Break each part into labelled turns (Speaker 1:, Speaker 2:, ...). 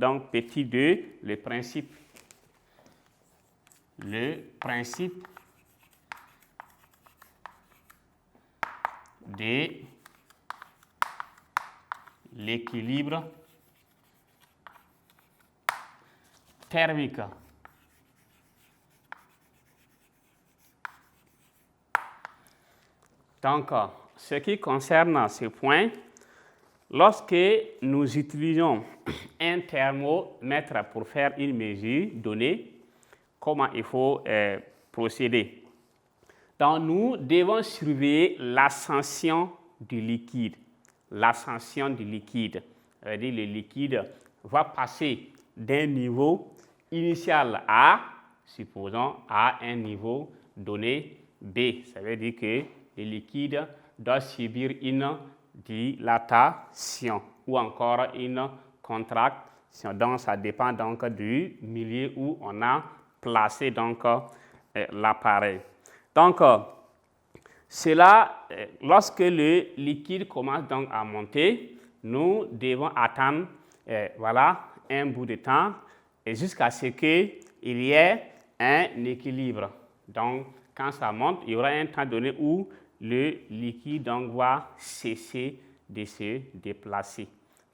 Speaker 1: donc petit 2, le principe de l'équilibre thermique. Donc, ce qui concerne ce point, lorsque nous utilisons un thermomètre pour faire une mesure donnée, comment il faut procéder? Donc, nous devons surveiller l'ascension du liquide. L'ascension du liquide. Ça veut dire que le liquide va passer d'un niveau initial A, supposons, à un niveau donné B. Ça veut dire que le liquide doit subir une dilatation ou encore une contraction. Donc, ça dépend donc du milieu où on a placé donc l'appareil. Donc, lorsque le liquide commence donc à monter, nous devons attendre un bout de temps et jusqu'à ce qu'il y ait un équilibre. Donc, quand ça monte, il y aura un temps donné où le liquide donc va cesser de se déplacer,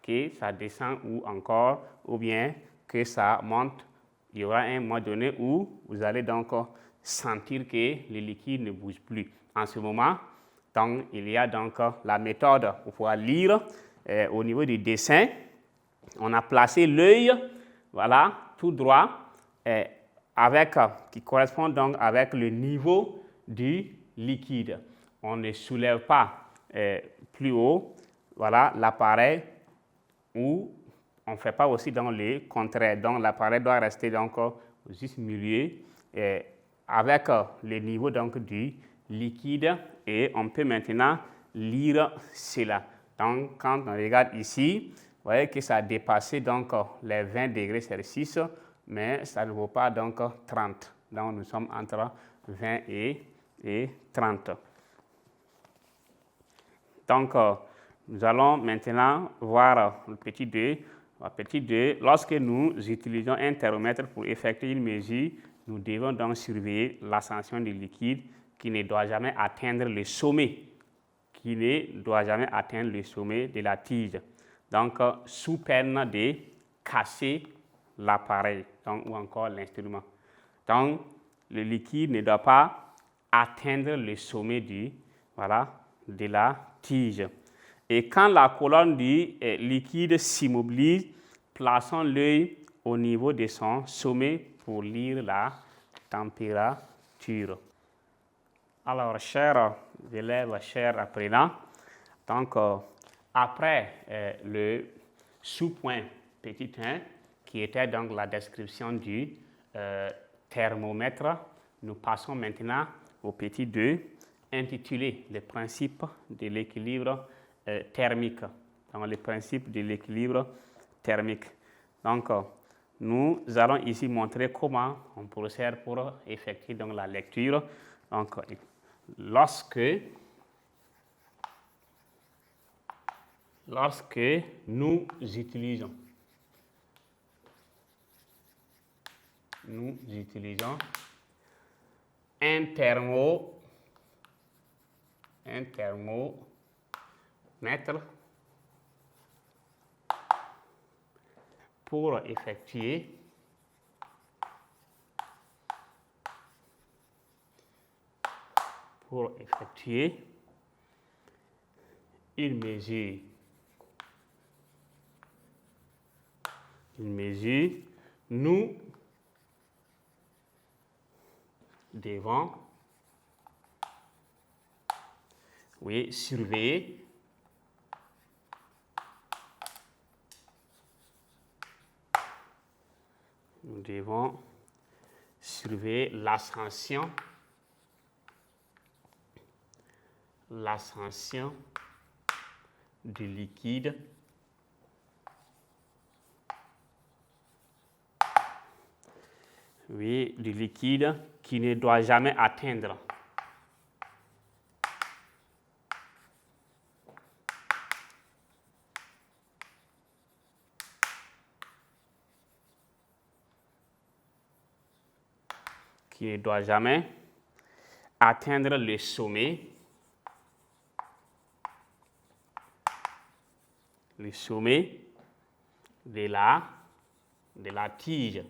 Speaker 1: que ça descend ou bien que ça monte. Il y aura un moment donné où vous allez donc sentir que le liquide ne bouge plus. En ce moment, donc, il y a donc la méthode pour pouvoir lire au niveau du dessin. On a placé l'œil, voilà, tout droit, qui correspond donc avec le niveau du liquide. On ne soulève pas plus haut, voilà, l'appareil, ou on ne fait pas aussi dans le contraire. Donc, l'appareil doit rester donc juste milieu avec le niveau donc du liquide et on peut maintenant lire cela. Donc, quand on regarde ici, vous voyez que ça a dépassé donc les 20 degrés Celsius, mais ça ne vaut pas donc 30. Donc, nous sommes entre 20 et 30. Donc, nous allons maintenant voir le petit 2. Petit 2, lorsque nous utilisons un thermomètre pour effectuer une mesure, nous devons donc surveiller l'ascension du liquide qui ne doit jamais atteindre le sommet, de la tige. Donc, sous peine de casser l'appareil ou encore l'instrument. Donc, le liquide ne doit pas atteindre le sommet de la tige. Et quand la colonne du liquide s'immobilise, plaçons l'œil au niveau de son sommet pour lire la température. Alors, chers élèves, chers apprenants, donc après le sous-point petit 1, qui était donc la description du thermomètre, nous passons maintenant au petit 2, intitulé le principe de l'équilibre thermique. Donc, le principe de l'équilibre thermique. Donc, nous allons ici montrer comment on procède pour effectuer donc la lecture. Donc, lorsque nous utilisons un thermomètre pour effectuer une mesure. Nous devons surveiller l'ascension du liquide qui ne doit jamais atteindre qui ne doit jamais atteindre le sommet, de la tige,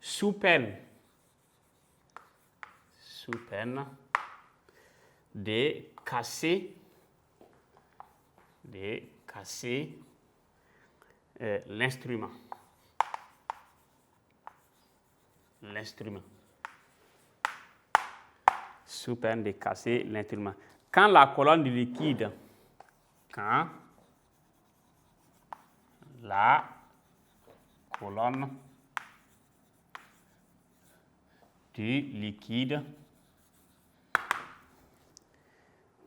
Speaker 1: sous peine de casser l'instrument. Sous peine de casser l'instrument. Quand la colonne du liquide,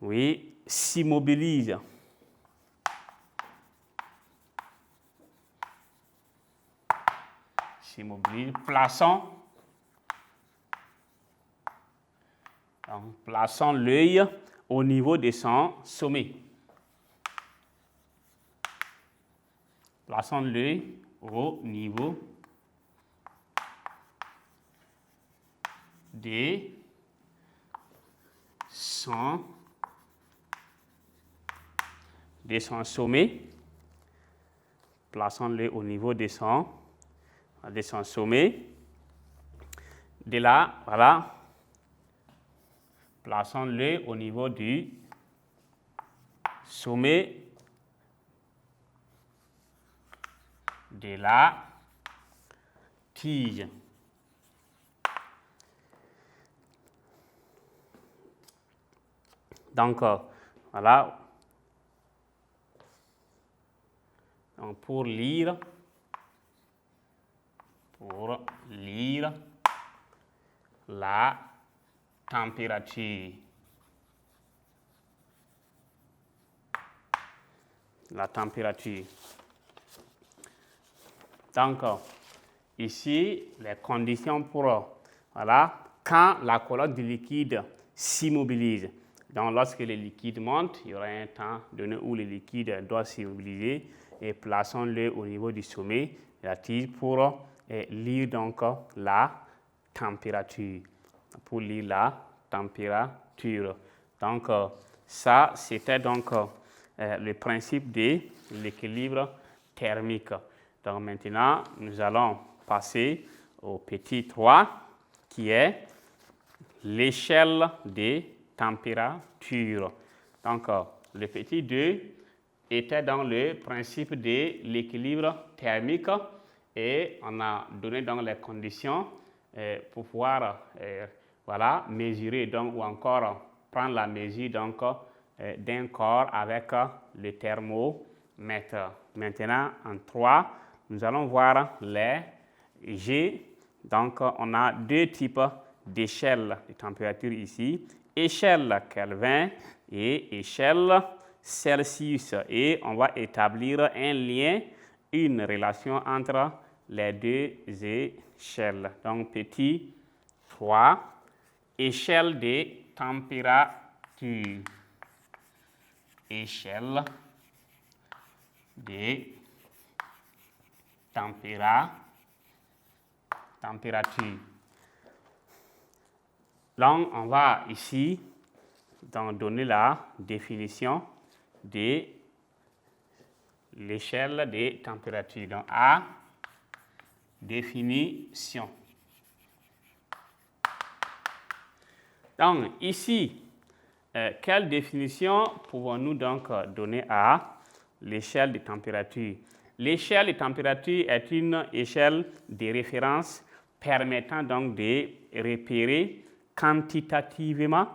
Speaker 1: oui, s'immobilise. Plaçons l'œil au niveau de son sommet. Plaçons l'œil au niveau de son sommet. Plaçons-le au niveau de son sommet. De là, voilà. Plaçons-le au niveau du sommet de la tige. Donc, voilà. Donc, pour lire la température. Donc, ici, les conditions pour, voilà, quand la colonne du liquide s'immobilise. Donc, lorsque le liquide monte, il y aura un temps donné où le liquide doit s'immobiliser et plaçons-le au niveau du sommet de la tige pour lire donc la température. Donc, ça, c'était donc le principe de l'équilibre thermique. Donc, maintenant, nous allons passer au petit 3, qui est l'échelle des températures. Donc, le petit 2 était dans le principe de l'équilibre thermique et on a donné donc les conditions pour pouvoir voilà, mesurer donc, ou encore prendre la mesure donc, d'un corps avec le thermomètre. Maintenant, en 3, nous allons voir les G. Donc, on a deux types d'échelles de température ici. Échelle Kelvin et échelle Celsius. Et on va établir un lien, une relation entre les deux échelles. Donc, petit 3, échelle de température. Échelle de température. Donc, on va ici donc, donner la définition de l'échelle de température. Donc, A, définition. Donc, ici, quelle définition pouvons-nous donc donner à l'échelle de température? L'échelle de température est une échelle de référence permettant donc de repérer quantitativement,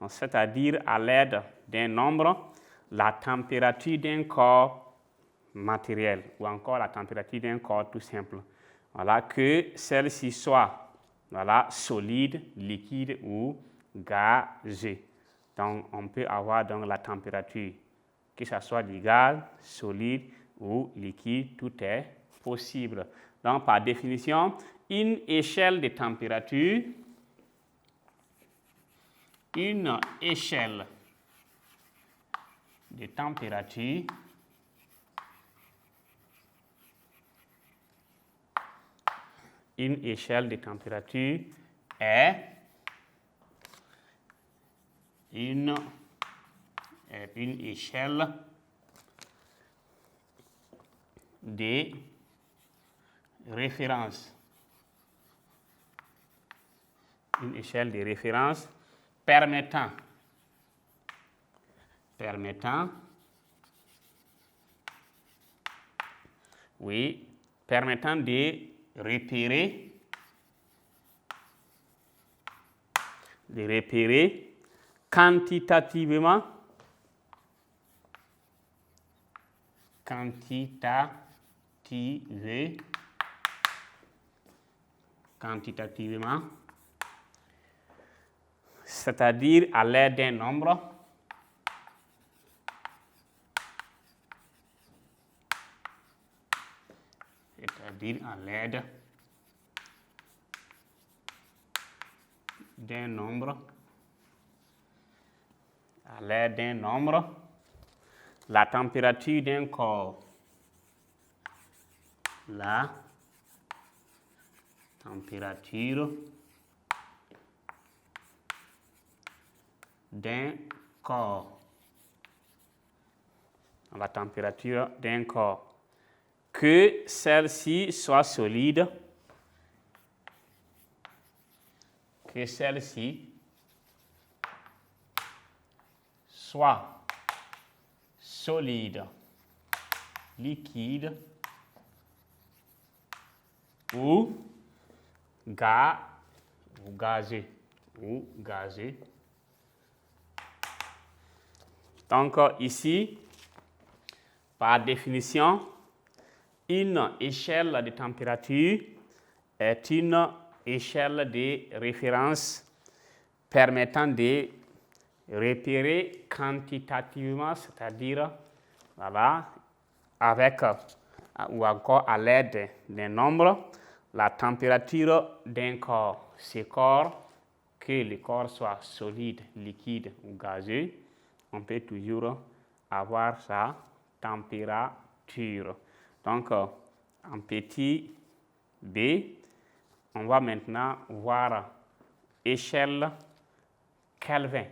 Speaker 1: c'est-à-dire à l'aide d'un nombre, la température d'un corps matériel ou encore la température d'un corps tout simple. Voilà, que celle-ci soit voilà, solide, liquide ou gazeux. Donc, on peut avoir donc la température, que ce soit du gaz, solide ou liquide, tout est possible. Donc, par définition, une échelle de température, une échelle de température est une échelle de référence. Une échelle de référence permettant de repérer quantitativement c'est-à-dire à l'aide d'un nombre la température d'un corps. La température d'un corps. La température d'un corps. Que celle-ci soit solide. Que celle-ci soit solide, liquide ou gazeux. Donc ici, par définition, une échelle de température est une échelle de référence permettant de repérer quantitativement, c'est-à-dire avec ou encore à l'aide d'un nombre, la température d'un corps. Ce corps, que le corps soit solide, liquide ou gazeux, on peut toujours avoir sa température. Donc, en petit b, on va maintenant voir échelle Kelvin.